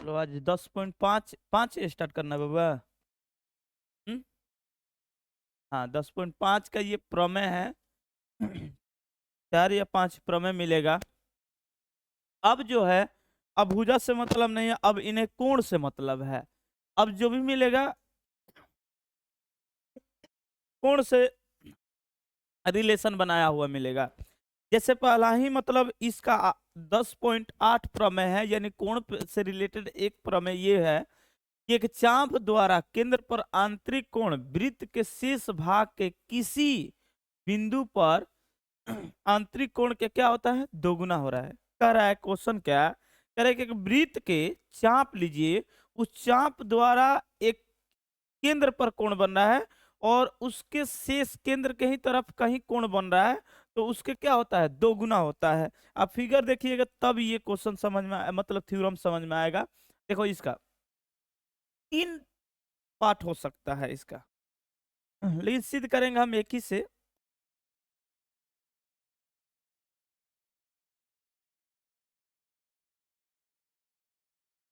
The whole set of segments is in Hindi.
चलो आज 10.5 स्टार्ट करना है बाबा। हम्म? हाँ 10.5 का ये प्रमेय है। 4 या 5 प्रमेय मिलेगा। अब जो है अब भुजा से मतलब नहीं है, अब इन्हें कोण से मतलब है। अब जो भी मिलेगा कोण से रिलेशन बनाया हुआ मिलेगा। जैसे पहला ही मतलब इसका 10.8 प्रमेय है, यानी कोण से रिलेटेड एक प्रमेय ये है कि एक चाप द्वारा केंद्र पर आंतरिक कोण वृत्त के शेष भाग के किसी बिंदु पर आंतरिक कोण के क्या होता है, दोगुना हो रहा है। कह रहा है क्वेश्चन क्या कह रहा है कि एक वृत्त के चाप लीजिए, उस चाप द्वारा एक केंद्र पर कोण बन रहा है और उसके शेष केंद्र के ही तरफ कहीं कोण बन रहा है, तो उसके क्या होता है, दोगुना होता है। आप फिगर देखिएगा तब ये क्वेश्चन समझ में मतलब थ्योरम समझ में आएगा। देखो इसका 3 पार्ट हो सकता है इसका, लेकिन सिद्ध करेंगे हम एक ही से।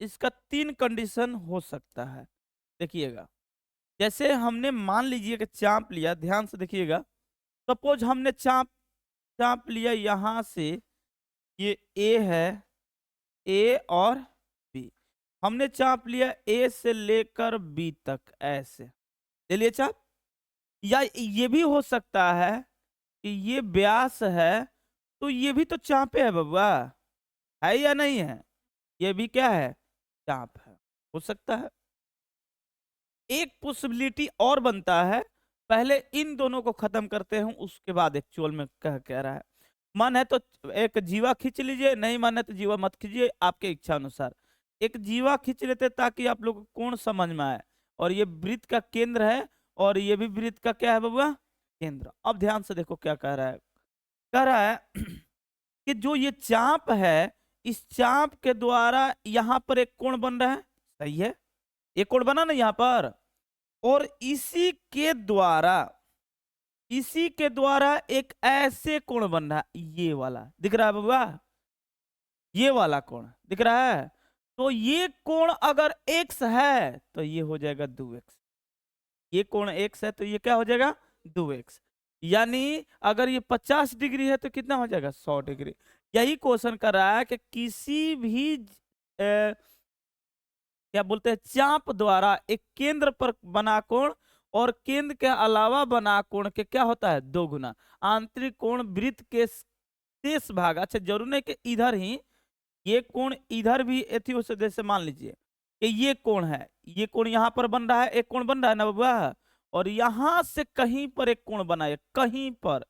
इसका 3 कंडीशन हो सकता है। देखिएगा जैसे हमने मान लीजिए कि चाप लिया, ध्यान से देखिएगा। सपोज हमने चाप चाप लिया यहां से, ये ए है, ए और बी। हमने चाप लिया ए से लेकर बी तक, ऐसे ले लिए चाप। या ये भी हो सकता है कि ये व्यास है, तो ये भी तो चापे है बबुआ, है या नहीं है, ये भी क्या है, चाप है। हो सकता है। एक पॉसिबिलिटी और बनता है, पहले इन दोनों को खत्म करते हैं उसके बाद एक्चुअल में कह रहा है। मन है तो एक जीवा खींच लीजिए, नहीं मन है तो जीवा मत खींचिए, आपके इच्छा अनुसार। एक जीवा खींच लेते ताकि आप लोग को कोण समझ में आए। और ये वृत्त का केंद्र है और ये भी वृत्त का क्या है बबुआ, केंद्र। अब ध्यान से देखो क्या कह रहा है। कह रहा है कि जो ये चाप है, इस चाप के द्वारा यहां पर एक कोण बन रहा है, सही है, एक कोण बना ना यहां पर। और इसी के द्वारा एक ऐसे कोण बन रहा है, ये वाला दिख रहा है बाबा, ये वाला कोण दिख रहा है। तो ये कोण अगर x है तो ये हो जाएगा 2x। ये कोण x है तो ये क्या हो जाएगा, 2x। यानी अगर ये 50 डिग्री है तो कितना हो जाएगा, 100 डिग्री। यही क्वेश्चन कर रहा है कि किसी भी क्या बोलते हैं, चाप द्वारा एक केंद्र पर बना कोण और केंद्र के अलावा बना कोण के क्या होता है, दोगुना। आंतरिक कोण वृत्त के शेष भाग, अच्छा जरूर नहीं कि इधर ही, ये कोण इधर भी एथी हो सकता है। जैसे मान लीजिए कि ये कोण है, ये कोण यहाँ पर बन रहा है, एक कोण बन रहा है ना बबुआ, और यहां से कहीं पर एक कोण बनाए, कहीं पर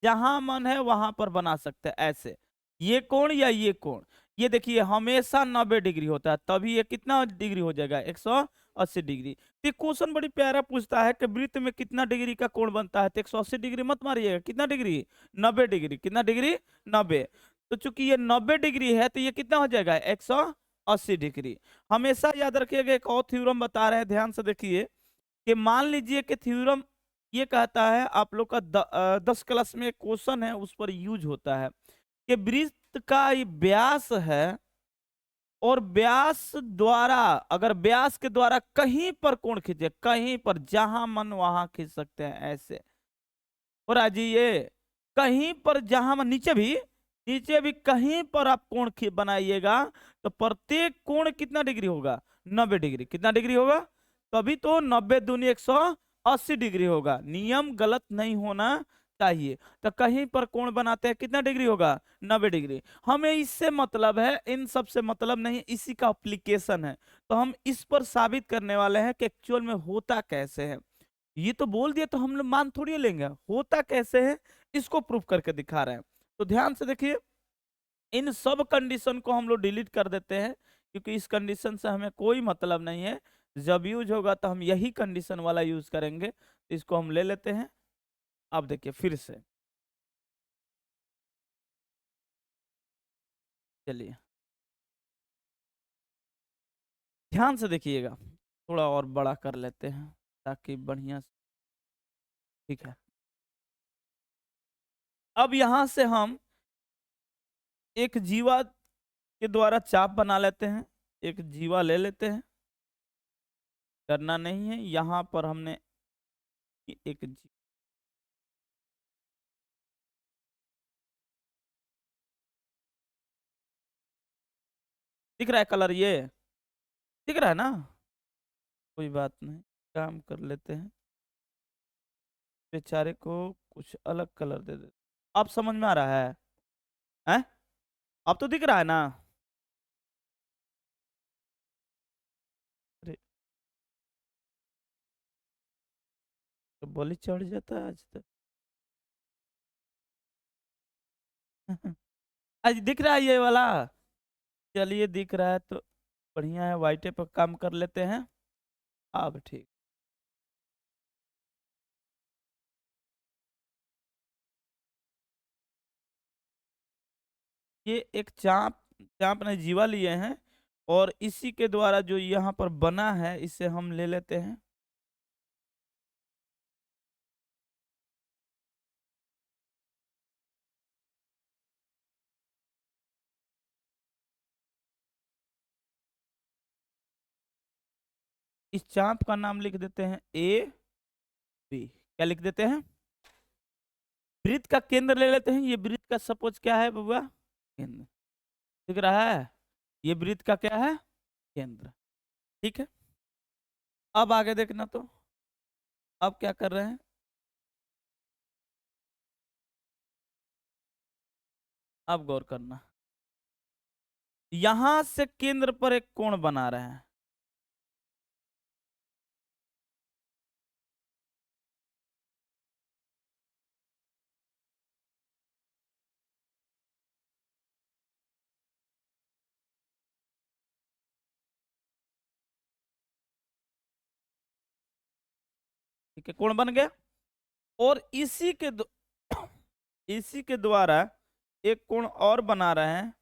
जहां मन है वहां पर बना सकते हैं ऐसे। ये कोण या ये कोण, ये देखिए हमेशा 90 डिग्री होता है, तभी ये कितना डिग्री हो जाएगा, 180 डिग्री। तो ये क्वेश्चन बड़ी प्यारा पूछता है कि वृत्त में कितना डिग्री का कोण बनता है, तो 180 डिग्री मत मारिएगा, कितना डिग्री, 90 डिग्री। कितना डिग्री, 90। तो चूंकि ये 90 डिग्री है तो ये कितना हो जाएगा, 180 डिग्री। हमेशा याद रखिएगा। एक और थ्योरम बता रहे हैं, ध्यान से देखिए कि मान लीजिए कि थ्योरम ये कहता है, आप लोग का 10 क्लास में क्वेश्चन है उस पर यूज होता है कि वृत्त का ये व्यास है और व्यास द्वारा, अगर व्यास के द्वारा कहीं पर कोण खींचे, कहीं पर जहां मन वहां खींच सकते हैं ऐसे। और आज ये कहीं पर जहां मन, नीचे भी कहीं पर आप कोण बनाइएगा तो प्रत्येक कोण कितना डिग्री होगा, 90 डिग्री। कितना डिग्री होगा, तभी तो 90 दूनी 180 डिग्री होगा। नियम गलत नहीं होना चाहिए। तो कहीं पर कोण बनाते हैं कितना डिग्री होगा, 90 डिग्री। हमें इससे मतलब है, इन सब से मतलब नहीं, इसी का एप्लीकेशन है। तो हम इस पर साबित करने वाले हैं कि एक्चुअल में होता कैसे है। ये तो बोल दिया तो हम लोग मान थोड़ी लेंगे, होता कैसे है इसको प्रूफ करके दिखा रहे हैं। तो ध्यान से देखिए, इन सब कंडीशन को हम लोग डिलीट कर देते हैं क्योंकि इस कंडीशन से हमें कोई मतलब नहीं है। जब यूज होगा तो हम यही कंडीशन वाला यूज करेंगे। इसको हम ले लेते हैं। अब देखिए फिर से, चलिए ध्यान से देखिएगा, थोड़ा और बड़ा कर लेते हैं ताकि बढ़िया ठीक है। अब यहां से हम एक जीवा के द्वारा चाप बना लेते हैं। एक जीवा ले लेते हैं, करना नहीं है। यहाँ पर हमने एक दिख रहा है कलर, ये दिख रहा है ना, कोई बात नहीं, काम कर लेते हैं, बेचारे को कुछ अलग कलर दे देते। अब समझ में आ रहा है? हैं? अब तो दिख रहा है ना? अरे तो बोली चढ़ जाता है आज तक। आज दिख रहा है ये वाला? चलिए दिख रहा है तो बढ़िया है, वाइटे पर काम कर लेते हैं। अब ठीक। ये एक चाप चाप ने जीवा लिए हैं, और इसी के द्वारा जो यहाँ पर बना है इसे हम ले लेते हैं। इस चाप का नाम लिख देते हैं ए बी। क्या लिख देते हैं? वृत्त का केंद्र ले लेते हैं। ये वृत्त का सपोज क्या है बबुआ? केंद्र। दिख रहा है? ये वृत्त का क्या है? केंद्र। ठीक है, अब आगे देखना तो। अब क्या कर रहे हैं? अब गौर करना, यहां से केंद्र पर एक कोण बना रहे हैं। ठीक है, कोण बन गया। और इसी के द्वारा एक कोण और बना रहे हैं।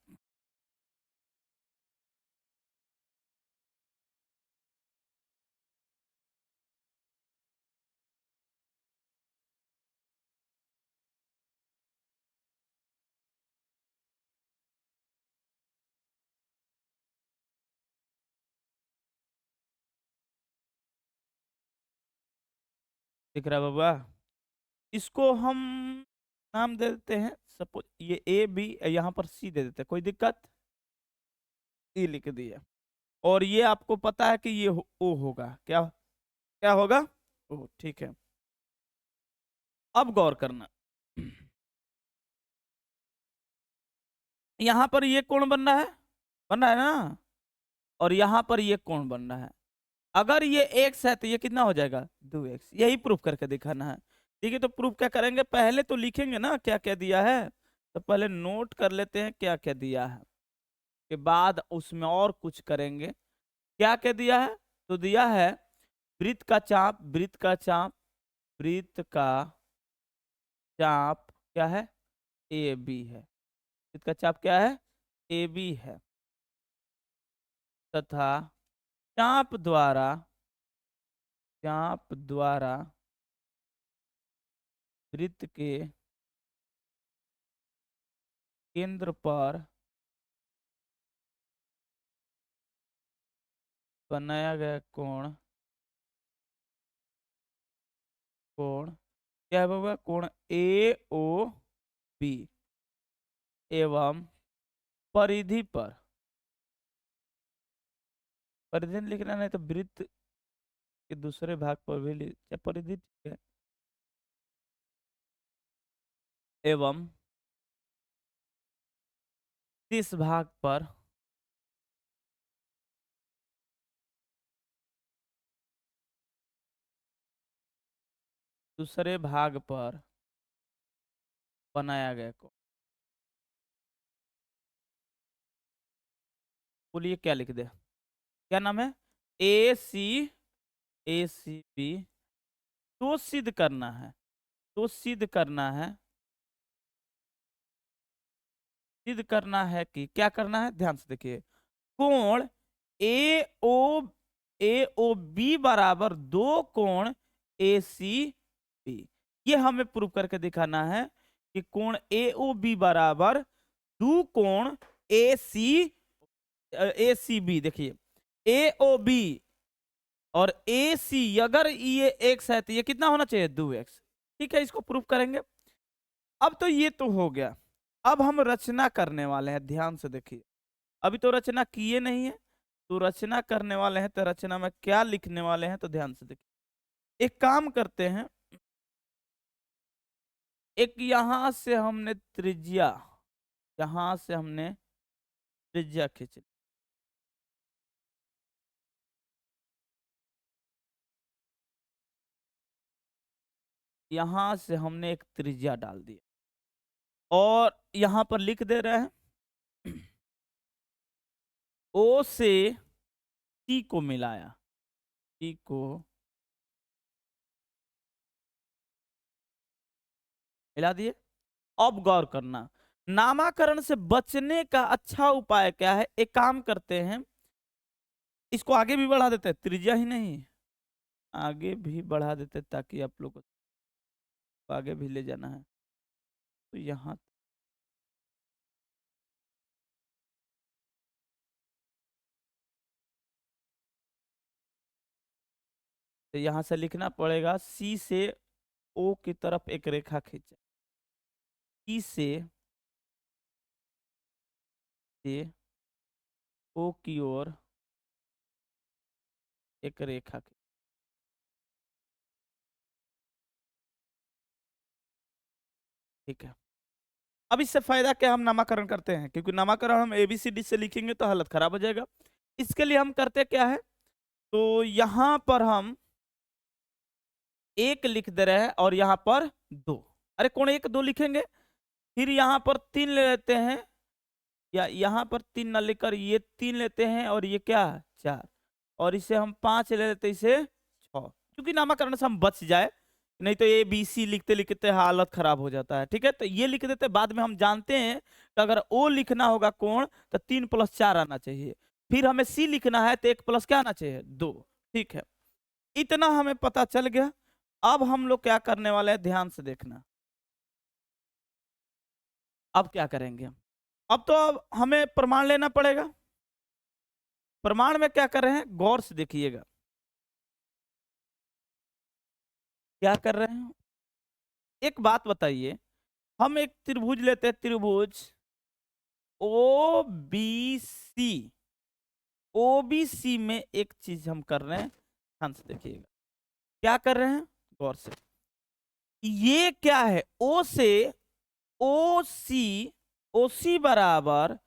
दिख रहा है बाबा? इसको हम नाम दे देते हैं, सपोज ये ए बी, यहाँ पर सी दे देते हैं, कोई दिक्कत? ई लिख दिया। और ये आपको पता है कि ये ओ होगा, क्या क्या होगा? ओ। ठीक है, अब गौर करना, यहाँ पर ये कोण बन रहा है, बन रहा है ना, और यहाँ पर ये कोण बन रहा है। अगर ये x है तो ये कितना हो जाएगा? 2x। यही प्रूफ करके दिखाना है। ठीक है, तो प्रूफ क्या करेंगे? पहले तो लिखेंगे ना क्या क्या दिया है, तो पहले नोट कर लेते हैं क्या क्या दिया है, के बाद उसमें और कुछ करेंगे। क्या क्या दिया है? तो दिया है वृत्त का चाप, वृत्त का चाप, वृत्त का चाप क्या है? ए बी है। वृत्त का चाप क्या है? ए बी है। तथा चाप द्वारा, चाप द्वारा वृत्त के केंद्र पर बनाया गया कोण, कोण क्या है बाबा? कोण ए ओ बी एवं परिधि पर, परिधि लिखना नहीं तो वृत्त के दूसरे भाग पर भी लिख, परिधि ठीक है, एवं इस भाग पर दूसरे भाग पर बनाया गया कोण। बोलिए क्या लिख दे? क्या नाम है? ए सी, ए सी बी। तो सिद्ध करना है, तो सिद्ध करना है, सिद्ध करना है कि क्या करना है, ध्यान से देखिए। कोण ए ओ, ए ओ बी बराबर दो कोण ए सी बी। ये हमें प्रूव करके दिखाना है कि कोण ए ओ बी बराबर दो कोण ए सी ए सी बी, देखिए ए ओ बी और ए सी, अगर ये एक्स है तो ये कितना होना चाहिए, 2x। ठीक है, इसको प्रूफ करेंगे। अब तो ये तो हो गया, अब हम रचना करने वाले हैं, ध्यान से देखिए। अभी तो रचना किए नहीं है, तो रचना करने वाले हैं, तो रचना में क्या लिखने वाले हैं, तो ध्यान से देखिए। एक काम करते हैं, एक यहां से हमने त्रिज्या, यहां से हमने त्रिज्या खींच, यहां से हमने एक त्रिज्या डाल दिया और यहां पर लिख दे रहे हैं ओ से टी को मिलाया, टी को मिला दिए। अब गौर करना, नामाकरण से बचने का अच्छा उपाय क्या है, एक काम करते हैं, इसको आगे भी बढ़ा देते हैं, त्रिज्या ही नहीं आगे भी बढ़ा देते, ताकि आप लोग को आगे भी ले जाना है। तो यहाँ, तो यहाँ से लिखना पड़ेगा, सी से ओ की तरफ एक रेखा खींचा, सी से ओ की ओर एक रेखा खींचा। ठीक है, अब इससे फायदा क्या, हम नामाकरण करते हैं, क्योंकि नामाकरण हम एबीसीडी से लिखेंगे तो हालत खराब हो जाएगा। इसके लिए हम करते क्या है, तो यहां पर हम एक लिख दे रहे हैं और यहां पर 2, अरे कौन 1 2 लिखेंगे, फिर यहां पर 3 ले लेते हैं, या यहां पर 3 ना लेकर ये 3 लेते हैं, और ये क्या 4, और इसे हम 5 ले लेते, इसे 6, क्योंकि नामाकरण से हम बच जाए, नहीं तो ए बी सी लिखते लिखते हालत खराब हो जाता है। ठीक है, तो ये लिख देते, बाद में हम जानते हैं कि अगर ओ लिखना होगा कोण, तो 3 + 4 आना चाहिए, फिर हमें सी लिखना है तो 1 + क्या आना चाहिए, 2। ठीक है, इतना हमें पता चल गया। अब हम लोग क्या करने वाले हैं, ध्यान से देखना। अब क्या करेंगे, अब तो अब हमें प्रमाण लेना पड़ेगा। प्रमाण में क्या कर रहे हैं, गौर से देखिएगा क्या कर रहे हैं। एक बात बताइए, हम एक त्रिभुज लेते हैं, त्रिभुज O B C, O B C में एक चीज हम कर रहे हैं, ध्यान से देखिएगा क्या कर रहे हैं, गौर से। ये क्या है, ओ से ओ सी, ओ सी बराबर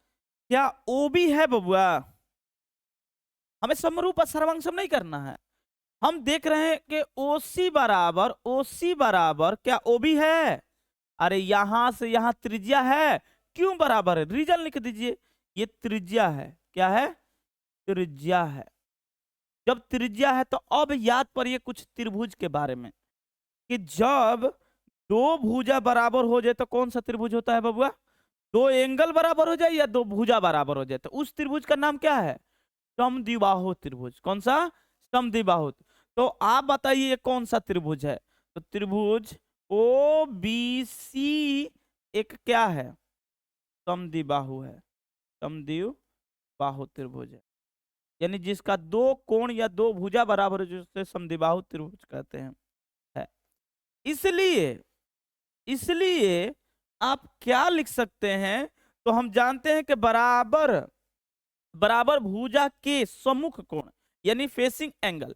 क्या ओ बी है बबुआ, हमें समरूप और सर्वांग नहीं करना है। हम देख रहे हैं कि ओ सी बराबर क्या ओ बी है, अरे यहां से यहां त्रिज्या है, क्यों बराबर है, रीजन लिख दीजिए, ये त्रिज्या है, क्या है, त्रिज्या है। जब त्रिज्या है तो अब याद पड़िए कुछ त्रिभुज के बारे में, कि जब 2 भुजा बराबर हो जाए तो कौन सा त्रिभुज होता है बबुआ, 2 एंगल बराबर हो जाए या 2 भुजा बराबर हो जाए, तो उस त्रिभुज का नाम क्या है, समद्विबाहु त्रिभुज। कौन सा, समद्विबाहु। तो आप बताइए ये कौन सा त्रिभुज है, तो त्रिभुज ओ बी सी एक क्या है, समद्विबाहु है, समद्विबाहु त्रिभुज है, यानी जिसका 2 कोण या 2 भुजा बराबर है, जिसे समद्विबाहु त्रिभुज कहते हैं है। इसलिए इसलिए आप क्या लिख सकते हैं, तो हम जानते हैं कि बराबर बराबर भुजा के सम्मुख कोण, यानी फेसिंग एंगल,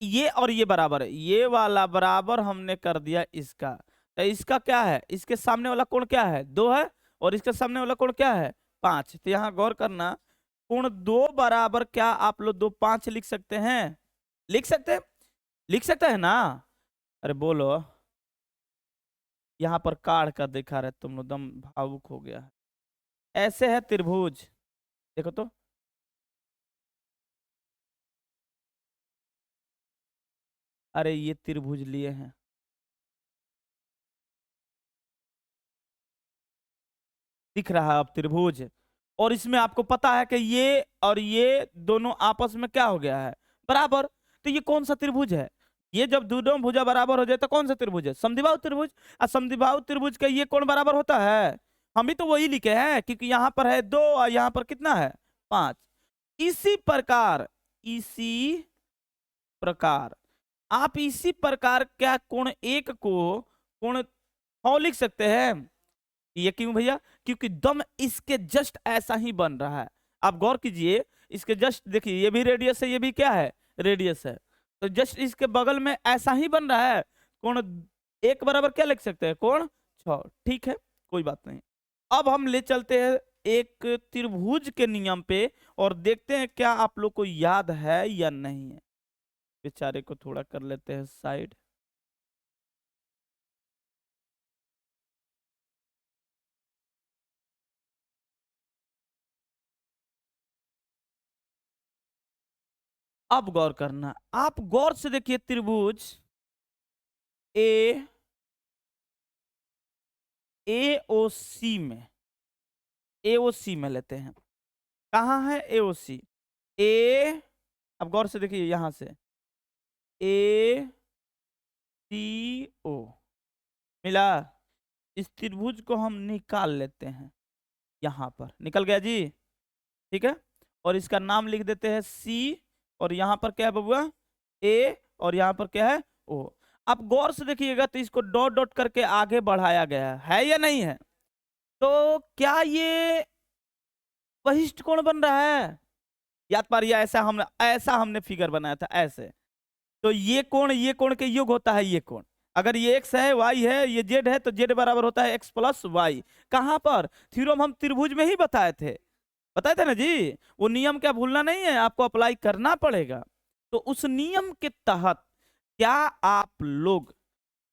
ये और ये बराबर है, ये वाला बराबर हमने कर दिया इसका, तो इसका क्या है, इसके सामने वाला कोण क्या है, 2 है, और इसके सामने वाला कोण क्या है, 5। तो यहाँ गौर करना, कोण 2 बराबर क्या आप लोग 2 5 लिख सकते हैं, लिख सकते हैं, लिख सकते हैं ना, अरे बोलो, यहाँ पर काढ़ का दिखा रहे, तुम लोग दम भावुक हो गया है। ऐसे है त्रिभुज, देखो तो, अरे ये त्रिभुज लिए हैं, दिख रहा है अब त्रिभुज, और इसमें आपको पता है कि ये और ये दोनों आपस में क्या हो गया है, बराबर। तो ये कौन सा त्रिभुज है, ये जब दोनों भुजा बराबर हो जाए तो कौन सा त्रिभुज है, समद्विबाहु त्रिभुज। और समद्विबाहु त्रिभुज का ये कौन बराबर होता है, हम भी तो वही लिखे हैं, क्योंकि यहाँ पर है 2 और यहाँ पर कितना है 5। इसी प्रकार आप इसी प्रकार क्या कोण एक को कोण 6 लिख सकते हैं। ये क्यों भैया? क्योंकि दम इसके जस्ट ऐसा ही बन रहा है। आप गौर कीजिए, इसके जस्ट देखिए, ये भी रेडियस है, ये भी क्या है? रेडियस है। तो जस्ट इसके बगल में ऐसा ही बन रहा है। कोण एक बराबर क्या लिख सकते हैं? कोण 6। ठीक है, कोई बात नहीं। अब हम ले चलते हैं एक त्रिभुज के नियम पे और देखते हैं क्या आप लोग को याद है या नहीं है। बेचारे को थोड़ा कर लेते हैं साइड। अब गौर करना, आप गौर से देखिए त्रिभुज ए एओसी में, एओसी में लेते हैं। कहाँ है एओसी? ए, अब गौर से देखिए यहां से ए सी ओ मिला। इस त्रिभुज को हम निकाल लेते हैं, यहां पर निकल गया जी। ठीक है, और इसका नाम लिख देते हैं सी, और यहां पर क्या है बबुआ? ए, और यहां पर क्या है? ओ। अब गौर से देखिएगा तो इसको डॉट डॉट करके आगे बढ़ाया गया है या नहीं है? तो क्या ये वशिष्ठ कोण बन रहा है? याद पारिए, ऐसा हमने फिगर बनाया था ऐसे। तो ये कोण के योग होता है ये कोण। अगर ये एक्स है, वाई है, ये जेड है, तो जेड बराबर होता है एक्स प्लस वाई। कहां पर? थ्योरम हम त्रिभुज में ही बताए थे ना जी। वो नियम क्या भूलना नहीं है, आपको अप्लाई करना पड़ेगा। तो उस नियम के तहत क्या आप लोग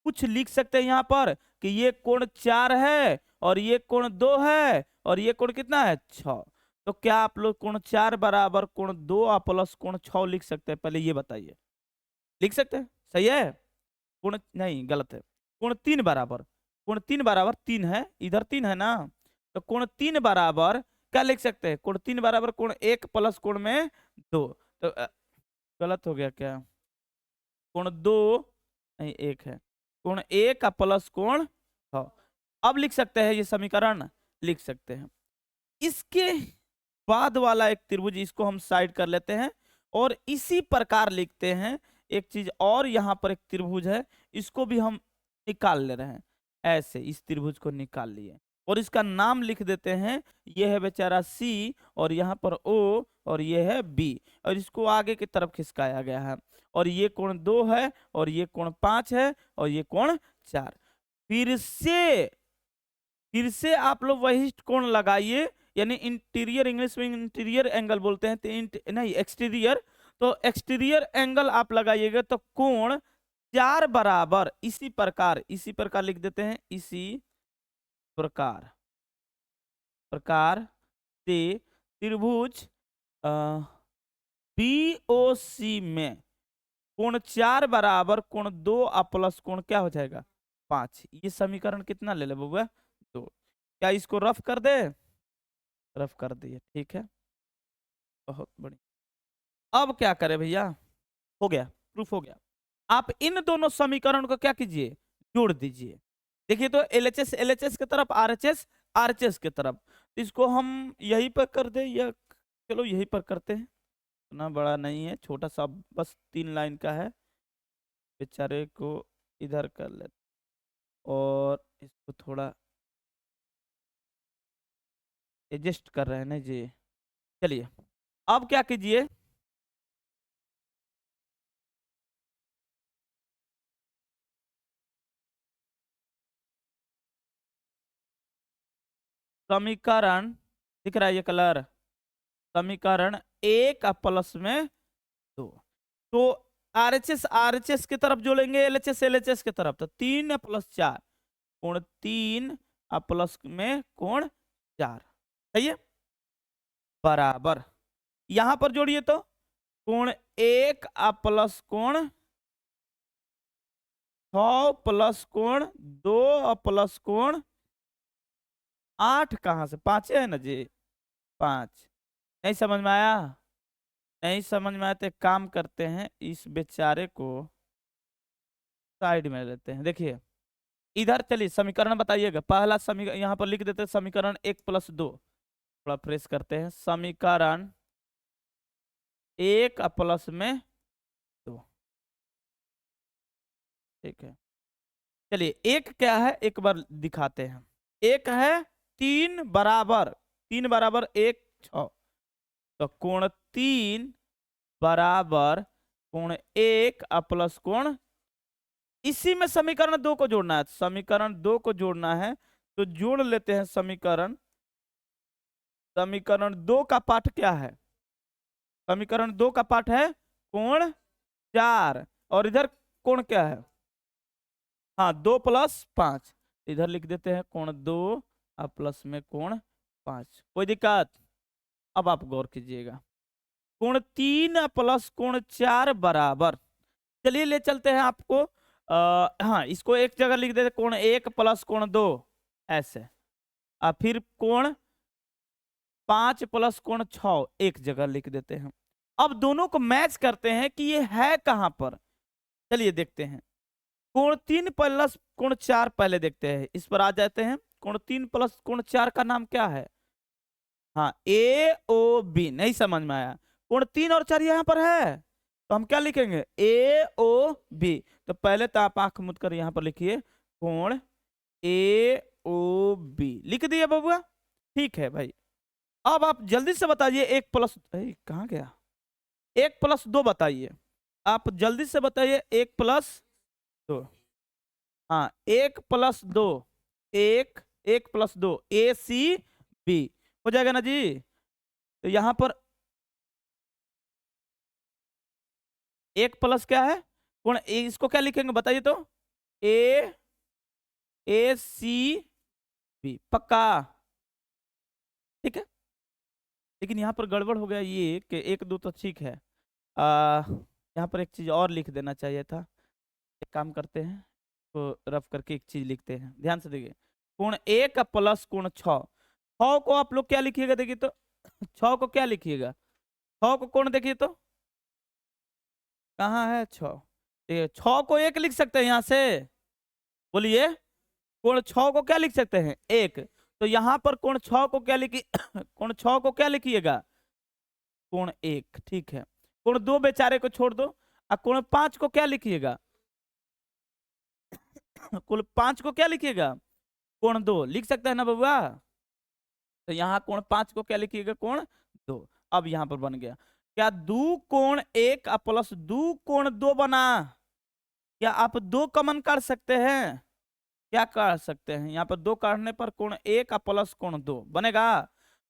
कुछ लिख सकते हैं यहाँ पर कि ये कोण 4 है और ये कोण 2 है और ये कोण कितना है? 6। तो क्या आप लोग कोण 4 बराबर कोण 2 प्लस कोण 6 लिख सकते हैं? पहले ये बताइए। लिख सकते हैं? सही है? कोण नहीं, गलत है। कोण 3 बराबर 3 है, इधर 3 है ना, तो कोण 3 बराबर क्या लिख सकते हैं? कोण 3 बराबर कोण 1 प्लस कोण में 2। तो गलत हो गया क्या? कोण 2 नहीं 1 है, कोण 1 का प्लस कोण 6। अब लिख सकते हैं ये समीकरण, लिख सकते हैं। इसके बाद वाला एक त्रिभुज, इसको हम साइड कर लेते हैं और इसी प्रकार लिखते हैं। एक चीज और, यहाँ पर एक त्रिभुज है, इसको भी हम निकाल ले रहे हैं। ऐसे इस त्रिभुज को निकाल लिए और इसका नाम लिख देते हैं। ये है बेचारा सी, और यहाँ पर ओ, और ये है बी, और इसको आगे की तरफ खिसकाया गया है। और ये कोण 2 है और ये कोण 5 है और ये कोण 4। फिर से आप लोग वही कोण लगाइए, यानी इंटीरियर, इंग्लिश में इंटीरियर एंगल बोलते हैं, तो नहीं एक्सटीरियर। तो एक्सटीरियर एंगल आप लगाइएगा तो कोण 4 बराबर इसी प्रकार लिख देते हैं। इसी प्रकार से त्रिभुज बीओसी में कोण 4 बराबर कोण 2 प्लस कोण क्या हो जाएगा? 5। ये समीकरण कितना ले ले बबुआ? 2। क्या इसको रफ कर दे? रफ कर दिए, ठीक है, बहुत बढ़िया। अब क्या करें भैया? हो गया, प्रूफ हो गया। आप इन दोनों समीकरण को क्या कीजिए? जोड़ दीजिए। देखिए तो एलएचएस एलएचएस की तरफ, आरएचएस आरएचएस की तरफ। तो इसको हम यहीं पर कर दे, या चलो यहीं पर करते हैं, इतना बड़ा नहीं है, छोटा सा बस 3 लाइन का है। बेचारे को इधर कर लेते और इसको थोड़ा एडजस्ट कर रहे हैं ना जी। चलिए अब क्या कीजिए, समीकरण दिख रहा है ये कलर, समीकरण 1 प्लस में 2। तो आरएचएस आरएचएस की तरफ जोड़ेंगे, एलएचएस एलएचएस की तरफ, तो 3 प्लस 4 कोण 3 प्लस में कोण 4, सही है, बराबर। यहां पर जोड़िए तो कोण 1 प्लस कोण 6 प्लस कोण 2 प्लस कोण 8, कहां से 5 है ना जी? 5। नहीं समझ में आया? नहीं समझ में आया तो एक काम करते हैं, इस बेचारे को साइड में लेते हैं। देखिए इधर चलिए समीकरण बताइएगा। पहला समीकरण यहाँ पर लिख देते हैं, समीकरण 1 प्लस 2। थोड़ा फ्रेश करते हैं। समीकरण 1 प्लस में 2। ठीक है, चलिए एक क्या है एक बार दिखाते हैं। एक है 3 बराबर, 3 बराबर 1 6, तो कोण 3 बराबर कोण 1 प्लस कोण, इसी में समीकरण 2 को जोड़ना है। समीकरण 2 को जोड़ना है तो जोड़ लेते हैं समीकरण। समीकरण 2 का पाठ क्या है? समीकरण 2 का पाठ है कोण 4, और इधर कोण क्या है? हाँ 2 प्लस 5, इधर लिख देते हैं कोण 2 और प्लस में कोण 5। कोई दिक्कत? अब आप गौर कीजिएगा, कोण 3 प्लस कोण 4 बराबर, चलिए ले चलते हैं आपको हाँ इसको एक जगह लिख देते कोण 1 प्लस कोण 2 ऐसे, और फिर कोण 5 प्लस कोण 6 एक जगह लिख देते हैं। अब दोनों को मैच करते हैं कि ये है कहां पर। चलिए देखते हैं, कोण 3 प्लस कोण 4 पहले देखते हैं, इस पर आ जाते हैं। कोण 3 प्लस कोण 4 का नाम क्या है? हाँ ए ओ बी। नहीं समझ में आया? कोण 3 और 4 यहाँ पर है, तो हम क्या लिखेंगे? ए ओ बी। तो पहले तो आप आंख मूंद कर यहाँ पर लिखिए कोण ए ओ बी, लिख दिए बबुआ। ठीक है भाई, अब आप जल्दी से बताइए 1 प्लस, कहाँ गया? 1 प्लस 2 बताइए, आप जल्दी से बताइए 1 प्लस 2। हाँ 1 प्लस 2, 1 प्लस 2 ए सी बी हो जाएगा ना जी। तो यहां पर 1 प्लस क्या है? कौन इसको क्या लिखेंगे बताइए तो? ए सी बी, पक्का? ठीक है, लेकिन यहाँ पर गड़बड़ हो गया ये कि 1 2 तो ठीक है, यहाँ पर एक चीज और लिख देना चाहिए था। एक काम करते हैं तो रफ करके एक चीज लिखते हैं, ध्यान से देखिए। कोण 1 प्लस कोण 6, 6 को आप लोग क्या लिखिएगा देखिए तो? 6 को क्या लिखिएगा? 6 को कोण देखिए तो कहाँ है 6? 6 को 1 लिख सकते हैं यहाँ से, बोलिए। कोण 6 को क्या लिख सकते हैं? 1। तो यहाँ पर कोण 6 को क्या लिखिए? कोण 6 को क्या लिखिएगा? कोण 1। ठीक है, कोण 2 बेचारे को छोड़ दो, और कोण 5 को क्या लिखिएगा? कोण 5 को क्या लिखिएगा? कोण 2 लिख सकते हैं ना बबुआ? तो यहाँ कोण 5 को क्या लिखिएगा? कोण 2। अब यहाँ पर बन गया क्या? 2 कोण 1 प्लस 2 कोण 2 बना। क्या आप 2 कॉमन काट सकते हैं? क्या काट सकते हैं? यहाँ पर 2 काटने पर कोण 1 प्लस कोण 2 बनेगा।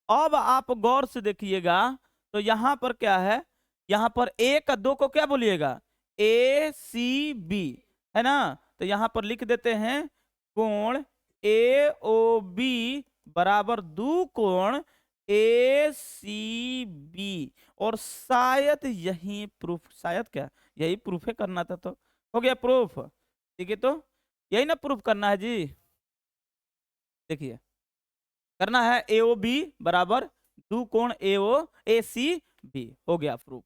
अब आप गौर से देखिएगा, तो यहाँ पर क्या है? यहाँ पर 1 2 को क्या बोलिएगा? ए सी बी, है ना? तो यहाँ पर लिख देते हैं कोण ए ओ बी बराबर 2 कोण ए सी बी। और शायद यही प्रूफ, शायद क्या यही प्रूफ है करना था, तो हो गया प्रूफ। ठीक है, तो यही ना प्रूफ करना है जी। देखिए करना है ए ओ बी बराबर 2 कोण ए सी बी, हो गया प्रूफ।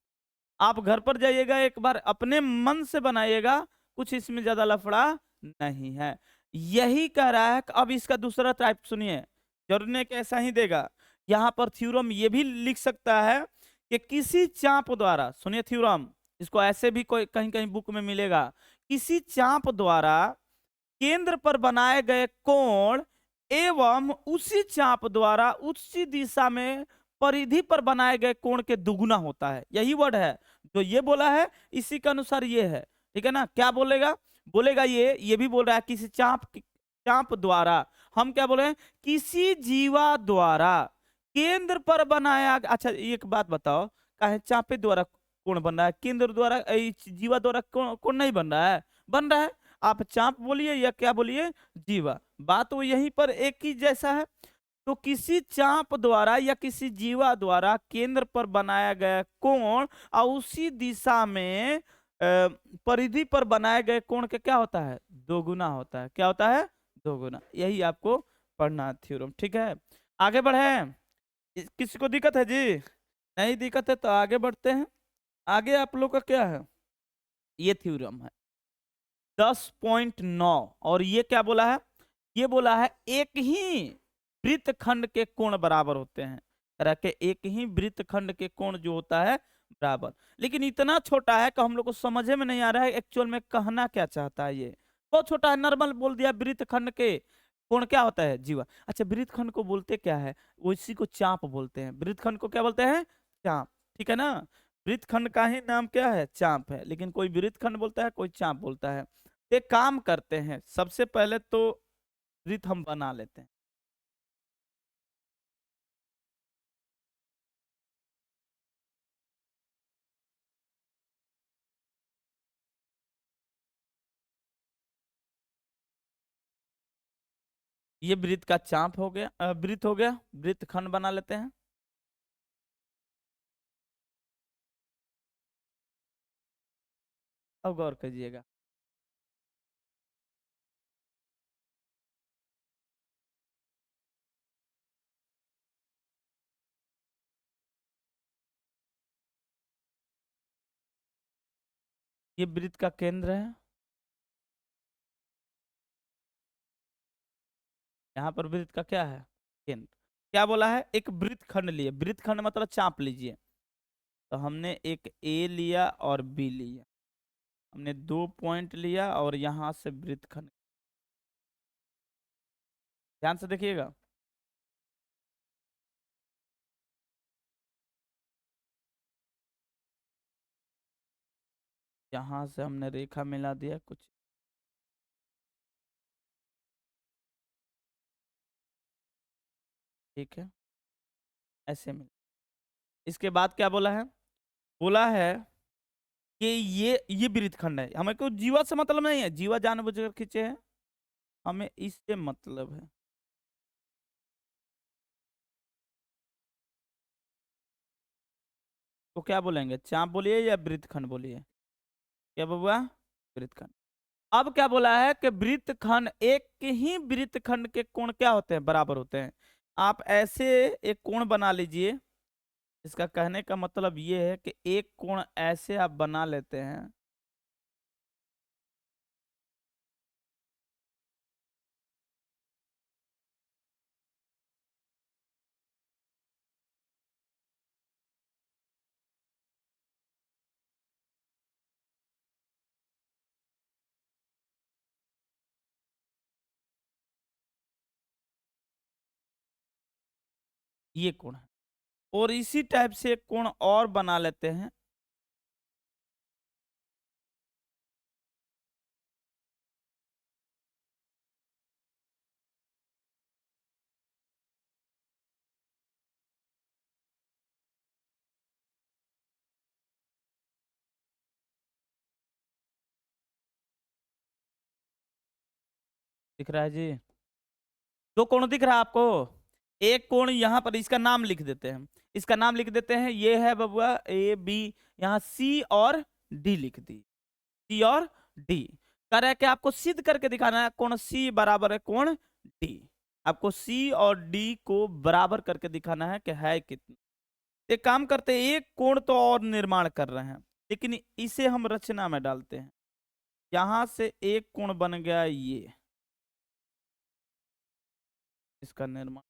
आप घर पर जाइएगा एक बार अपने मन से बनाइएगा, कुछ इसमें ज्यादा लफड़ा नहीं है। यही कह रहा है। अब इसका दूसरा टाइप सुनिए, जरूर ने कैसा ही देगा। यहाँ पर थ्योरम ये भी लिख सकता है कि किसी चाप द्वारा, सुनिए थ्योरम, इसको ऐसे भी कोई कहीं कहीं बुक में मिलेगा, किसी चाप द्वारा केंद्र पर बनाए गए कोण एवं उसी चाप द्वारा उसी दिशा में परिधि पर बनाए गए कोण के दुगुना होता है। यही वर्ड है जो ये बोला है, इसी के अनुसार ये है। ठीक है ना? क्या बोलेगा? बोलेगा ये भी बोल रहा है किसी चाप द्वारा, हम क्या बोले? किसी जीवा द्वारा केंद्र पर बनाया। अच्छा एक बात बताओ, काहे चापे द्वारा कोण बन रहा है? केंद्र द्वारा जीवा द्वारा कोण नहीं बन रहा है? बन रहा है। आप चाप बोलिए या क्या बोलिए, जीवा, बात वो यहीं पर एक ही जैसा है। तो किसी चाप द्वारा या किसी जीवा द्वारा केंद्र पर बनाया गया कोण और उसी दिशा में परिधि पर बनाए गए कोण के क्या होता है? दोगुना होता है। क्या होता है? दोगुना। यही आपको पढ़ना थ्योरम। ठीक है, आगे बढ़े। किसी को दिक्कत है जी? नहीं दिक्कत है तो आगे बढ़ते हैं। आगे आप लोग का क्या है? ये थ्योरम है 10.9, और ये क्या बोला है? ये बोला है एक ही वृत्तखंड के कोण बराबर होते हैं। तरह के एक ही वृत्तखंड के कोण जो होता है बराबर। लेकिन इतना छोटा है कि हम लोग को समझ में नहीं आ रहा है एक्चुअल में कहना क्या चाहता है। ये बहुत छोटा है, नॉर्मल बोल दिया वृत्तखंड के कोण क्या होता है, जीवा। अच्छा, वृत्तखंड को बोलते क्या है, उसी को चाप बोलते हैं। वृत्तखंड को क्या बोलते हैं, चाप, ठीक है ना। वृत्तखंड का ही नाम क्या है, चाप है। लेकिन कोई वृत्तखंड बोलता है, कोई चाप बोलता है। एक काम करते हैं, सबसे पहले तो वृत्त हम बना लेते हैं। ये वृत्त का चाप हो गया, वृत्त हो गया। वृत्तखंड बना लेते हैं। अब गौर कीजिएगा, ये वृत्त का केंद्र है। यहाँ पर वृत्त का क्या है, केंद्र। क्या बोला है, एक वृत्त खंड लिए, वृत्त खंड मतलब चाप लीजिए। तो हमने एक ए लिया और बी लिया, हमने 2 पॉइंट लिया और यहाँ से वृत्त खंड। ध्यान से देखिएगा, यहाँ से हमने रेखा मिला दिया कुछ, ठीक है, ऐसे मिला। इसके बाद क्या बोला है, बोला है कि ये वृत्त खंड है। हमें को जीवा से मतलब नहीं है, जीवा जानबूझकर खींचे हैं, हमें इससे मतलब है। तो क्या बोलेंगे, चाप बोलिए या वृत्तखंड बोलिए, क्या बबुआ, वृत्तखंड। अब क्या बोला है कि वृत्तखंड, एक ही वृत्तखंड के कोण क्या होते हैं, बराबर होते हैं। आप ऐसे एक कोण बना लीजिए। इसका कहने का मतलब ये है कि एक कोण ऐसे आप बना लेते हैं, ये कोण है। और इसी टाइप से एक कोण और बना लेते हैं। दिख रहा है जी, दो कोण दिख रहा है आपको। एक कोण यहाँ पर, इसका नाम लिख देते हैं, इसका नाम लिख देते हैं, ये है बबुआ ए बी। यहाँ सी और डी लिख दी, सी और डी। कह रहा है कि आपको सिद्ध करके दिखाना है कोण सी बराबर है कोण डी। आपको सी और डी को बराबर करके दिखाना है कि है कितना। एक काम करते हैं, एक कोण तो और निर्माण कर रहे हैं, लेकिन इसे हम रचना में डालते हैं। यहां से एक कोण बन गया ये, इसका निर्माण।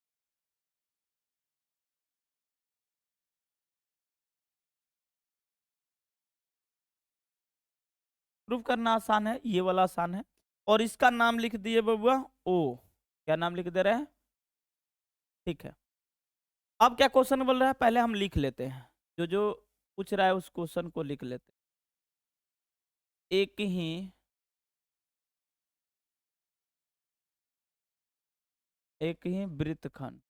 प्रूफ करना आसान है, ये वाला आसान है। और इसका नाम लिख दिए बबुआ ओ। क्या नाम लिख दे रहे हैं, ठीक है। अब क्या क्वेश्चन बोल रहा है, पहले हम लिख लेते हैं, जो जो पूछ रहा है उस क्वेश्चन को लिख लेते हैं। एक ही वृत्तखंड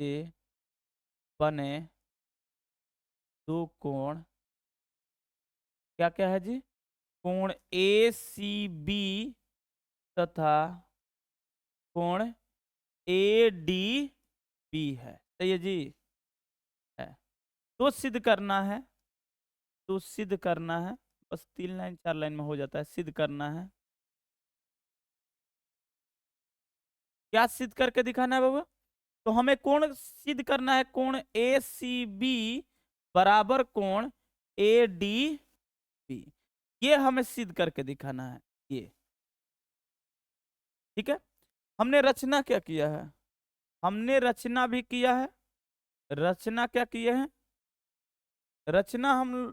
से बने दो कोण, क्या क्या है जी, कोण ए सी बी तथा कोण ए डी बी है, सही है जी, है। तो सिद्ध करना है, तो सिद्ध करना है, बस 3 लाइन 4 लाइन में हो जाता है, सिद्ध करना है। क्या सिद्ध करके दिखाना है बाबू, तो हमें कोण सिद्ध करना है, कोण ए सी बी बराबर कोण ए डी बी, ये हमें सिद्ध करके दिखाना है, ये ठीक है। हमने रचना क्या किया है, हमने रचना भी किया है। रचना क्या किए हैं? रचना हम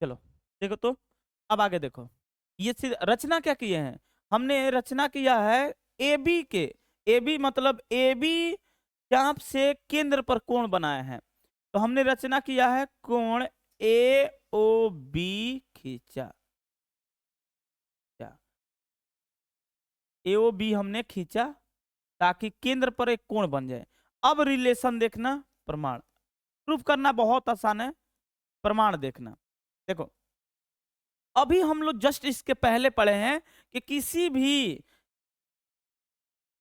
चलो देखो तो, अब आगे देखो, ये रचना क्या किए हैं? हमने रचना किया है ए बी के, ए बी मतलब ए बी चाप से केंद्र पर कोण बनाए हैं। तो हमने रचना किया है कोण ए ओ बी खींचा, ए ओ बी हमने खींचा ताकि केंद्र पर एक कोण बन जाए। अब रिलेशन देखना, प्रमाण प्रूफ करना बहुत आसान है। प्रमाण देखना, देखो अभी हम लोग जस्ट इसके पहले पढ़े हैं कि किसी भी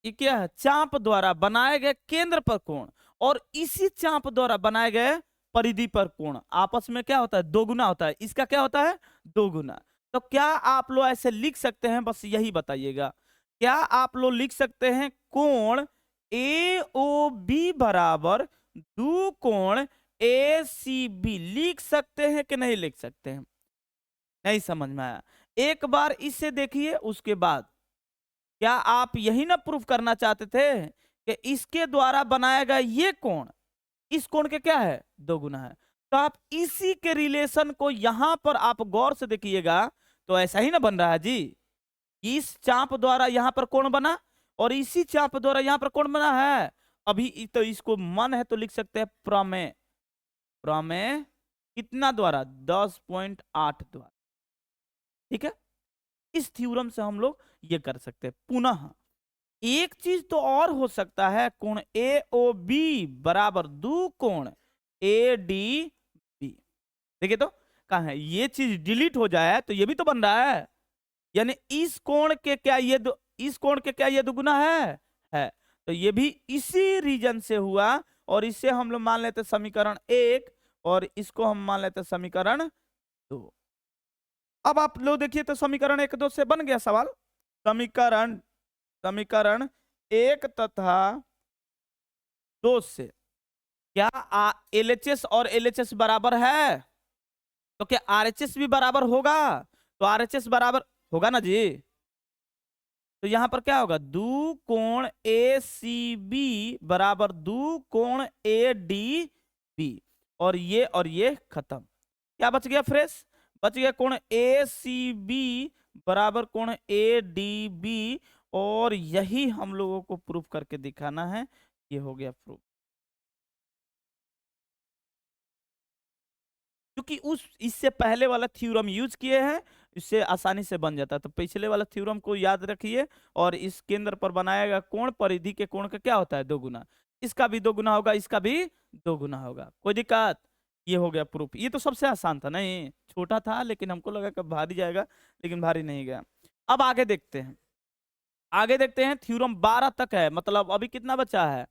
ये क्या है, चाप द्वारा बनाए गए केंद्र पर कोण और इसी चाप द्वारा बनाए गए परिधि पर कोण आपस में क्या होता है, दोगुना होता है। इसका क्या होता है, दोगुना। तो क्या आप लोग ऐसे लिख सकते हैं, बस यही बताइएगा, क्या आप लोग लिख सकते हैं कोण ए ओ बी बराबर दो कोण ए सी बी, लिख सकते हैं कि नहीं लिख सकते हैं? नहीं समझ में आया? एक बार इसे देखिए, उसके बाद क्या आप यही ना प्रूफ करना चाहते थे कि इसके द्वारा बनाया गया ये कोण इस कोण के क्या है, दोगुना है। तो आप इसी के रिलेशन को यहां पर आप गौर से देखिएगा, तो ऐसा ही ना बन रहा है जी। इस चाप द्वारा यहां पर कोण बना और इसी चाप द्वारा यहां पर कोण बना है। अभी तो इसको मन है तो लिख सकते हैं प्रमेय। प्रमेय कितना द्वारा, 10.8 द्वारा। ठीक है, इस थ्योरम से हम लोग ये कर सकते हैं। पुनः एक चीज तो और हो सकता है, कोण ए ओ बी बराबर दो कोण ए डी बी। देखिए तो कहा है, ये चीज डिलीट हो जाए तो ये भी तो बन रहा है, यानी इस कोण के क्या ये इस कोण के क्या ये दुगुना है। तो ये भी इसी रीजन से हुआ और इसे हम लोग मान लेते समीकरण 1 और इसको हम मान लेते समीकरण 2। अब आप लोग देखिए तो समीकरण 1 2 से बन गया सवाल। समीकरण समीकरण 1 तथा 2 से क्या LHS और LHS बराबर है? तो क्या RHS भी बराबर होगा? तो RHS बराबर होगा ना जी। तो यहां पर क्या होगा, दो कोण ACB बराबर दो कोण ADB और ये खत्म। क्या बच गया फ्रेश? बच गया कोण ACB बराबर कोण ADB और यही हम लोगों को प्रूफ करके दिखाना है। ये हो गया प्रूफ, क्योंकि उस इससे पहले वाला थ्योरम यूज किए हैं, इससे आसानी से बन जाता है। तो पिछले वाला थ्योरम को याद रखिए और इस केंद्र पर बनाया गया कोण परिधि के कोण का क्या होता है, दोगुना। इसका भी दोगुना होगा, इसका भी दोगुना होगा। कोई दिक्कत? ये हो गया प्रूफ। ये तो सबसे आसान था, नहीं छोटा था लेकिन हमको लगा कि भारी जाएगा, लेकिन भारी नहीं गया। अब आगे देखते हैं, आगे देखते हैं। थ्योरम 12 तक है, मतलब अभी कितना बचा है,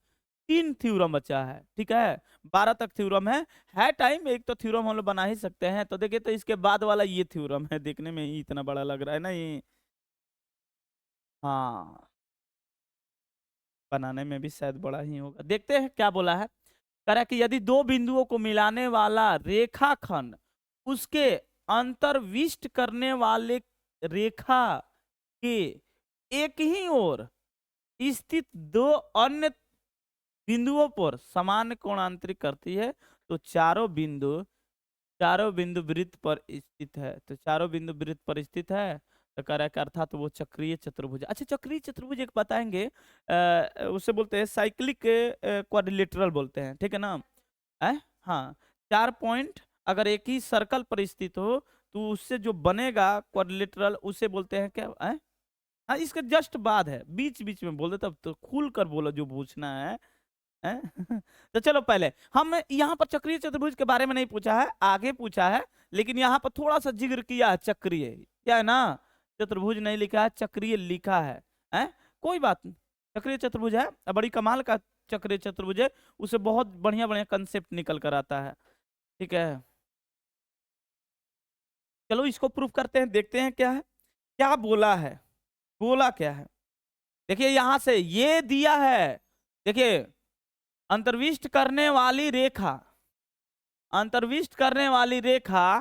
3 थ्योरम बचा है। ठीक है, 12 तक थ्योरम है टाइम, एक तो थ्योरम हम लोग बना ही सकते हैं। तो देखिए तो इसके बाद वाला ये थ्योरम है, देखने में ही इतना बड़ा लग रहा है ना ये। हाँ, बनाने में भी शायद बड़ा ही होगा। देखते हैं क्या बोला है। कह रहा है कि यदि दो बिंदुओं को मिलाने वाला रेखाखंड उसके अंतर्विष्ट करने वाले रेखा के एक ही ओर स्थित दो अन्य बिंदुओं पर समान कोणांतरित करती है, तो चारों बिंदु वृत्त पर स्थित है। तो चारों बिंदु वृत्त पर स्थित है, तो कह रहा है कि अर्थात वो चक्रीय चतुर्भुज। अच्छा, चक्रीय चतुर्भुज एक बताएंगे, उसे बोलते हैं साइक्लिक क्वाड्रिलेटरल बोलते हैं, ठीक है ना? हाँ, 4 पॉइंट अगर एक ही सर्कल पर स्थित हो तो उससे जो बनेगा क्वाड्रिलेटरल उसे बोलते हैं क्या है? हाँ, इसके जस्ट बाद है, बीच बीच में बोल दे, तब तो खुल कर बोलो जो पूछना है। तो चलो पहले हम यहाँ पर चक्रीय चतुर्भुज के बारे में नहीं पूछा है, आगे पूछा है, लेकिन यहाँ पर थोड़ा सा जिक्र किया है चक्रीय, क्या है ना, चतुर्भुज नहीं लिखा है, चक्रीय लिखा है? कोई बात नहीं, चक्रीय चतुर्भुज है, बड़ी कमाल का चक्रीय चतुर्भुज है, उसे बहुत बढ़िया बढ़िया कंसेप्ट निकल कर आता है। ठीक है, चलो इसको प्रूफ करते हैं, देखते हैं क्या है। क्या बोला है, बोला क्या है। देखिए यहां से ये दिया है, देखिए अंतर्विष्ट करने वाली रेखा, अंतर्विष्ट करने वाली रेखा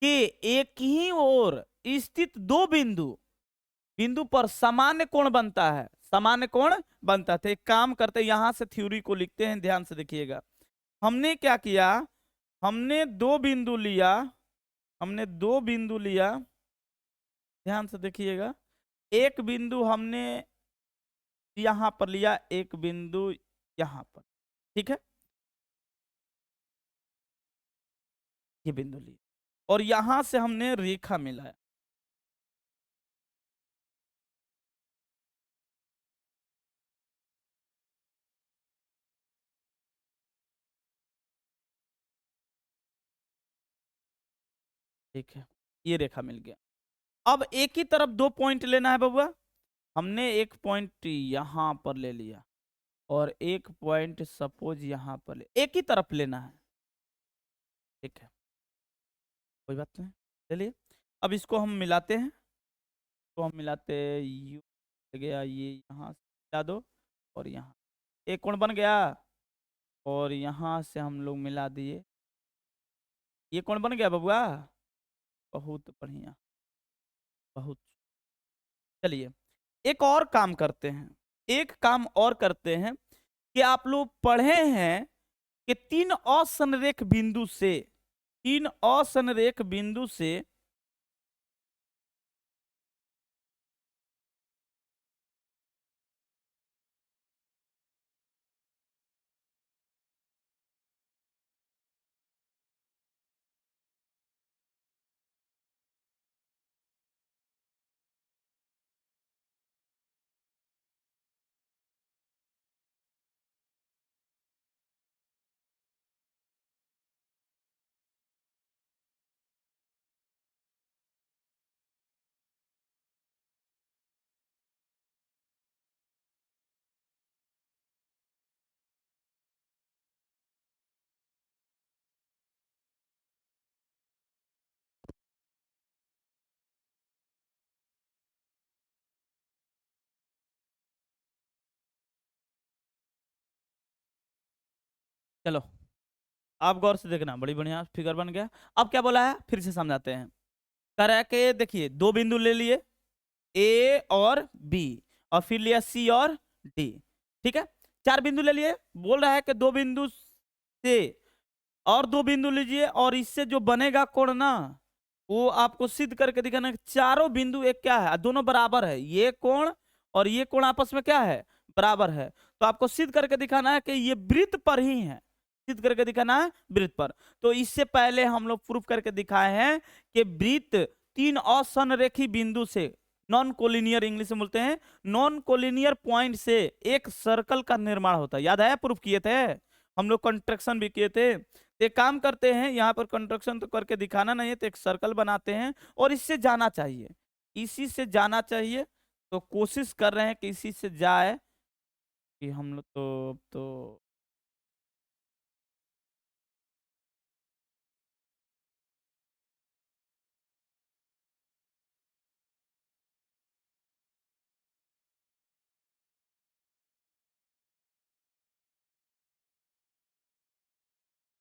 के एक ही ओर स्थित दो बिंदु, बिंदु पर सामान्य कोण बनता है, सामान्य कोण बनता है। एक काम करते हैं, यहां से थ्योरी को लिखते हैं, ध्यान से देखिएगा। हमने क्या किया, हमने दो बिंदु लिया, हमने दो बिंदु लिया, ध्यान से देखिएगा। एक बिंदु हमने यहां पर लिया, एक बिंदु यहां पर, ठीक है, ये बिंदु लिया, और यहां से हमने रेखा मिलाया। ठीक है, ये रेखा मिल गया। अब एक ही तरफ दो पॉइंट लेना है बबुआ। हमने एक पॉइंट यहां पर ले लिया और एक पॉइंट सपोज यहां पर ले, एक ही तरफ लेना है, ठीक है, कोई बात नहीं। चलिए अब इसको हम मिलाते हैं, तो हम मिलाते, यू गया, ये यहाँ से मिला दो, और यहाँ एक कोण बन गया, और यहाँ से हम लोग मिला दिए, ये कोण बन गया बबुआ। बहुत बढ़िया, बहुत। चलिए एक और काम करते हैं, एक काम और करते हैं कि आप लोग पढ़े हैं कि तीन असंरेख बिंदु से, तीन असंरेख बिंदु से चलो आप गौर से देखना, बड़ी बढ़िया फिगर बन गया। अब क्या बोला है फिर से समझाते हैं। कह के देखिए दो बिंदु ले लिए, ए और बी, और फिर लिया सी और डी, ठीक है, चार बिंदु ले लिए। बोल रहा है कि दो बिंदु से और दो बिंदु लीजिए, और इससे जो बनेगा कोण ना, वो आपको सिद्ध करके दिखाना है कि चारों बिंदु एक क्या है, दोनों बराबर है, ये कोण और ये कोण आपस में क्या है, बराबर है। तो आपको सिद्ध करके दिखाना है कि ये वृत्त पर ही है, सिद्ध करके दिखाना है वृत्त पर। तो इससे पहले हम लोग प्रूफ करके दिखाए हैं कि वृत्त तीन असंरेखी बिंदु से, नॉन कोलिनियर इंग्लिश में बोलते हैं, नॉन कोलिनियर पॉइंट से एक सर्कल का निर्माण होता है। याद है, प्रूफ किए थे हम लोग, कंस्ट्रक्शन भी किए थे। तो एक काम करते हैं, यहाँ पर कंस्ट्रक्शन तो करके दिखाना नहीं है, तो एक सर्कल बनाते हैं और इससे जाना चाहिए, इसी से जाना चाहिए। तो कोशिश कर रहे हैं कि इसी से जाए, कि हम लोग तो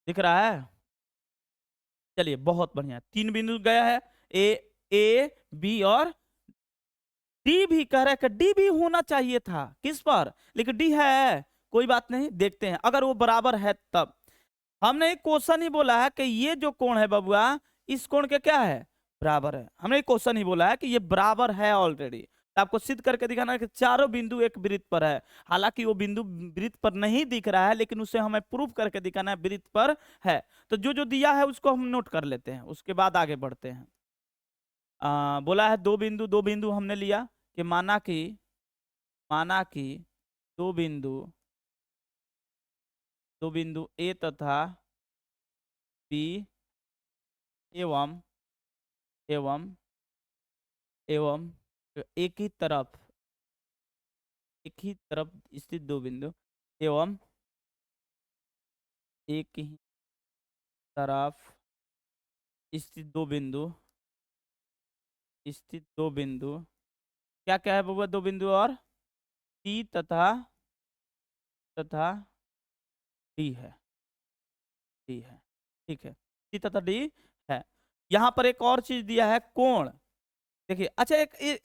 दिख रहा है। चलिए बहुत बढ़िया, तीन बिंदु गया है, ए, ए बी और डी भी कह रहा है कि डी भी होना चाहिए था किस पर, लेकिन डी है, कोई बात नहीं, देखते हैं अगर वो बराबर है तब। हमने एक क्वेश्चन ही बोला है कि ये जो कोण है बबुआ, इस कोण के क्या है, बराबर है। हमने एक क्वेश्चन ही बोला है कि ये बराबर है ऑलरेडी। तो आपको सिद्ध करके दिखाना है कि चारों बिंदु एक वृत्त पर है। हालांकि वो बिंदु वृत्त पर नहीं दिख रहा है, लेकिन उसे हमें प्रूफ करके दिखाना है वृत्त पर है। तो जो जो दिया है उसको हम नोट कर लेते हैं, उसके बाद आगे बढ़ते हैं। बोला है दो बिंदु हमने लिया, कि माना कि दो बिंदु, दो बिंदु ए तथा बी एवं एवं एवं एक ही तरफ स्थित दो बिंदु एवं एक ही तरफ स्थित दो बिंदु स्थित दो बिंदु, क्या क्या है बबुआ, दो बिंदु और सी तथा डी है, डी है, ठीक है, सी तथा डी है। यहाँ पर एक और चीज दिया है, कोण। देखिए अच्छा,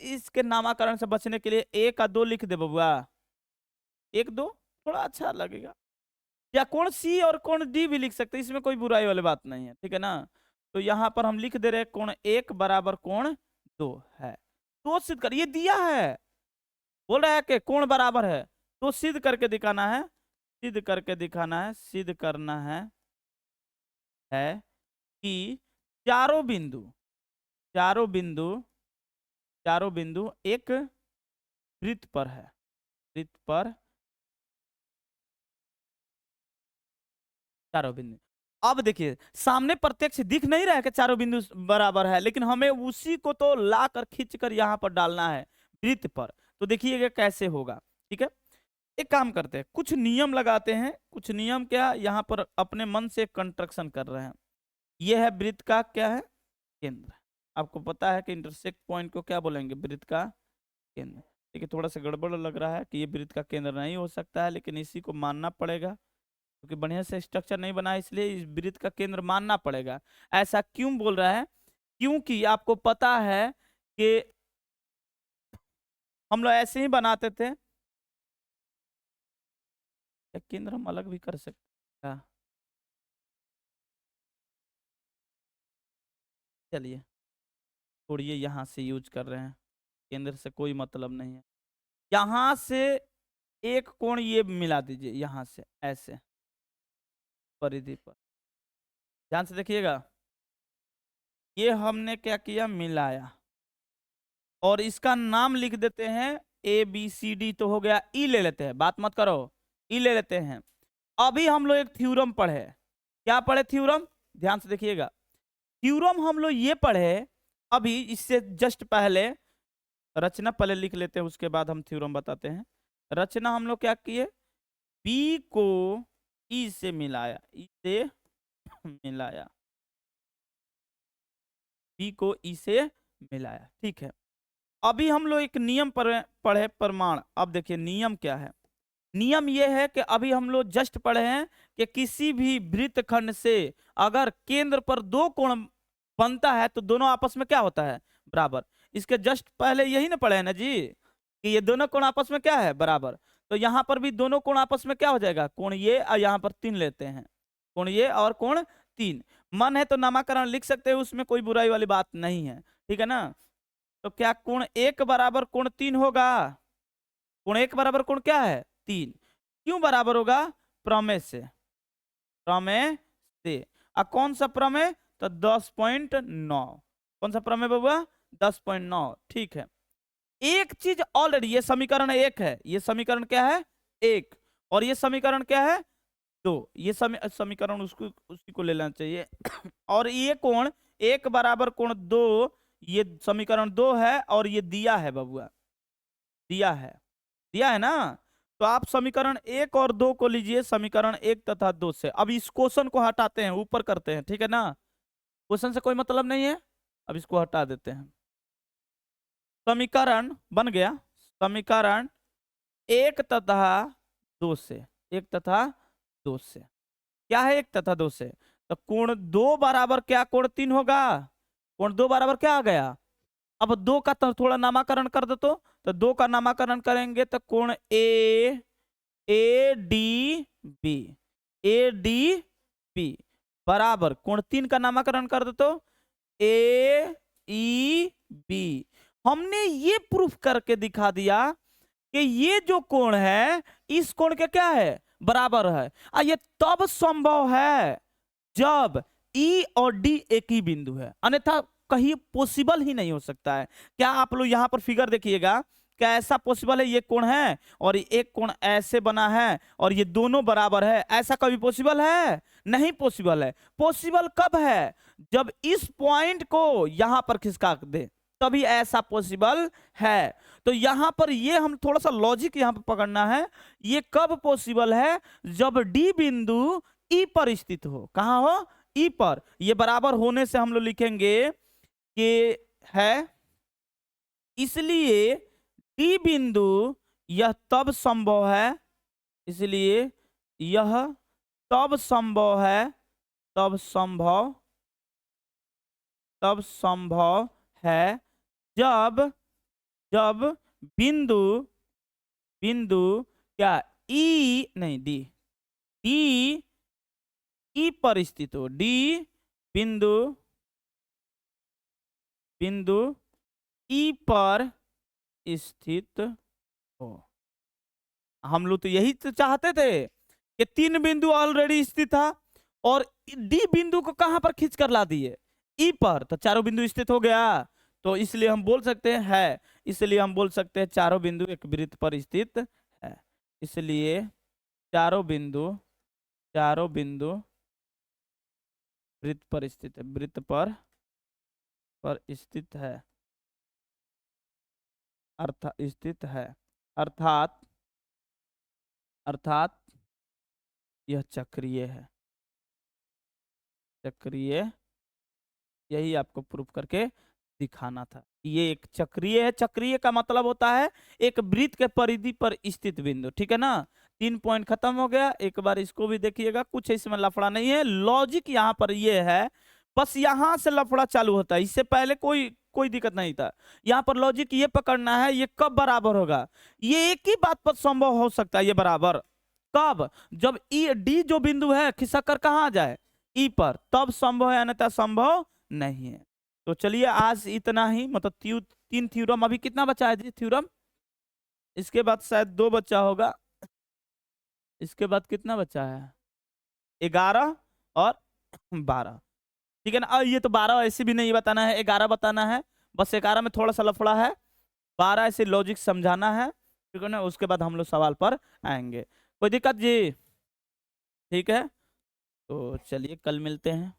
इसके नामकरण से बचने के लिए एक का दो लिख दे बबुआ, एक दो थोड़ा अच्छा लगेगा, या कोण सी और कोण डी भी लिख सकते हैं, इसमें कोई बुराई वाली बात नहीं है, ठीक है ना। तो यहाँ पर हम लिख दे रहे हैं कोण एक बराबर कोण दो है। तो सिद्ध कर, ये दिया है, बोल रहा है कि कोण बराबर है, तो सिद्ध करके दिखाना है, सिद्ध करके दिखाना है, सिद्ध करना है कि चारों बिंदु, चारों बिंदु, चारों बिंदु एक वृत्त पर है, वृत्त पर चारों बिंदु। अब देखिए सामने प्रत्यक्ष दिख नहीं रहा है कि चारों बिंदु बराबर है, लेकिन हमें उसी को तो ला कर खींच कर यहाँ पर डालना है वृत्त पर। तो देखिएगा कैसे होगा, ठीक है। एक काम करते हैं, कुछ नियम लगाते हैं, कुछ नियम क्या यहाँ पर अपने मन से कंस्ट्रक्शन कर रहे हैं। यह है वृत्त का क्या है, केंद्र। आपको पता है कि इंटरसेक्ट पॉइंट को क्या बोलेंगे, वृत्त का केंद्र। देखिए थोड़ा सा गड़बड़ लग रहा है कि ये वृत्त का केंद्र नहीं हो सकता है, लेकिन इसी को मानना पड़ेगा क्योंकि बढ़िया से स्ट्रक्चर नहीं बना है, इसलिए इस वृत्त का केंद्र मानना पड़ेगा। ऐसा क्यों बोल रहा है, क्योंकि आपको पता है कि हम लोग ऐसे ही बनाते थे, केंद्र हम अलग भी कर सकते हैं। चलिए छोड़िए, यहाँ से यूज कर रहे हैं, केंद्र से कोई मतलब नहीं है। यहाँ से एक कोण ये मिला दीजिए, यहाँ से ऐसे परिधि पर, ध्यान से देखिएगा, ये हमने क्या किया, मिलाया, और इसका नाम लिख देते हैं ए बी सी डी, तो हो गया। ई ले लेते हैं, बात मत करो, ई ले लेते हैं। अभी हम लोग एक थ्योरम पढ़े, क्या पढ़े, थ्योरम, ध्यान से देखिएगा। थ्योरम हम लोग ये पढ़े अभी, इससे जस्ट पहले, रचना पहले लिख लेते हैं, उसके बाद हम थ्योरम बताते हैं। रचना हम लोग क्या किए, बी को ई से मिलाया, ई से मिलाया, बी को ई से मिलाया, ठीक है। अभी हम लोग एक नियम पढ़े, प्रमाण। अब देखिए नियम क्या है, नियम यह है कि अभी हम लोग जस्ट पढ़े हैं कि किसी भी वृत्तखंड से अगर केंद्र पर दो कोण बनता है तो दोनों आपस में क्या होता है, बराबर। इसके जस्ट पहले यही ना पढ़े हैं ना जी, कि ये दोनों कोण आपस में क्या है, बराबर। तो यहाँ पर भी दोनों कोण आपस में क्या हो जाएगा, कोण ये, और यहाँ पर 3 लेते हैं, कोण ये और कोण 3। मन है तो नामकरण लिख सकते हैं, उसमें कोई बुराई वाली बात नहीं है, ठीक है ना। तो क्या कोण 1 बराबर कोण 3 होगा, कोण 1 बराबर कोण क्या है, 3। क्यों बराबर होगा, प्रमेय से, प्रमेय से। कौन सा प्रमेय, तो 10.9, कौन सा प्रमेय बबुआ, 10.9, ठीक है। एक चीज ऑलरेडी, ये समीकरण 1 है, ये समीकरण क्या है, 1, और ये समीकरण क्या है, 2। ये समीकरण उसको उसी को ले लेना चाहिए और ये कोण 1 बराबर कोण 2, ये समीकरण 2 है, और ये दिया है बबुआ, दिया है ना। तो आप समीकरण 1 और 2 को लीजिए, समीकरण 1 तथा 2 से। अब इस क्वेश्चन को हटाते हैं, ऊपर करते हैं, ठीक है ना, क्वेश्चन से कोई मतलब नहीं है, अब इसको हटा देते हैं। समीकरण बन गया, समीकरण 1 तथा 2 से, 1 तथा 2 से क्या है, 1 तथा 2 से, तो कोण 2 बराबर क्या, कोण 3 होगा, कोण 2 बराबर क्या आ गया। अब 2 का तो थोड़ा नामकरण कर दो, तो 2 का नामकरण करेंगे तो कोण A D B, A D B बराबर कोण 3 का नामकरण कर दो तो ए ई बी। हमने ये प्रूफ करके दिखा दिया कि ये जो कोण है इस कोण के क्या है, बराबर है। ये तब संभव है जब ई और डी एक ही बिंदु है, अन्यथा कहीं पॉसिबल ही नहीं हो सकता है। क्या आप लोग यहां पर फिगर देखिएगा, क्या ऐसा पॉसिबल है, ये कोण है और एक कोण ऐसे बना है और ये दोनों बराबर है, ऐसा कभी पॉसिबल है, नहीं पॉसिबल है। पॉसिबल कब है, जब इस पॉइंट को यहां पर खिसका दे, तभी ऐसा पॉसिबल है। तो यहां पर ये हम थोड़ा सा लॉजिक यहां पर पकड़ना है, ये कब पॉसिबल है, जब डी बिंदु ई पर स्थित हो, कहां हो, ई पर। ये बराबर होने से हम लोग लिखेंगे कि है इसलिए डी बिंदु यह तब संभव है, इसलिए यह तब संभव है, तब संभव है जब बिंदु क्या ई नहीं डी ई पर स्थित हो, डी बिंदु ई पर स्थित हो। हम लोग तो यही तो चाहते थे कि 3 बिंदु ऑलरेडी स्थित था और डी बिंदु को कहां पर खींच कर ला दिए, ई पर, तो चारों बिंदु स्थित हो गया। तो इसलिए हम बोल सकते हैं इसलिए हम बोल सकते हैं चारों बिंदु एक वृत्त पर स्थित है। इसलिए चारों बिंदु वृत्त पर स्थित है, वृत्त पर स्थित है, अर्थात यह चक्रीय है। यही आपको प्रूफ करके दिखाना था। ये एक चक्रीय है। चक्रीय का मतलब होता है एक वृत्त के परिधि पर स्थित बिंदु, ठीक है ना। 3 पॉइंट खत्म हो गया। एक बार इसको भी देखिएगा, कुछ इसमें लफड़ा नहीं है, लॉजिक यहाँ पर ये है, बस यहां से लफड़ा चालू होता है, इससे पहले कोई दिक्कत नहीं था। यहाँ पर लॉजिक ये पकड़ना है ये कब बराबर होगा, ये एक ही बात पर संभव हो सकता है ये बराबर कब, जब ई डी जो बिंदु है खिसक कर कहाँ आ जाए, ई पर, तब संभव है, अन्यथा संभव नहीं है। तो चलिए आज इतना ही, मतलब 3 थ्योरम। अभी कितना बचा है जी थ्योरम? इसके बाद शायद 2 बचा होगा। इसके बाद कितना बचा है? 11 और 12, ठीक है ना। ये तो 12 ऐसे भी नहीं बताना है, 11 बताना है, बस 11 में थोड़ा सा लफड़ा है, 12 ऐसे लॉजिक समझाना है, ठीक है ना। उसके बाद हम लोग सवाल पर आएंगे। कोई दिक्कत जी? ठीक है, तो चलिए कल मिलते हैं।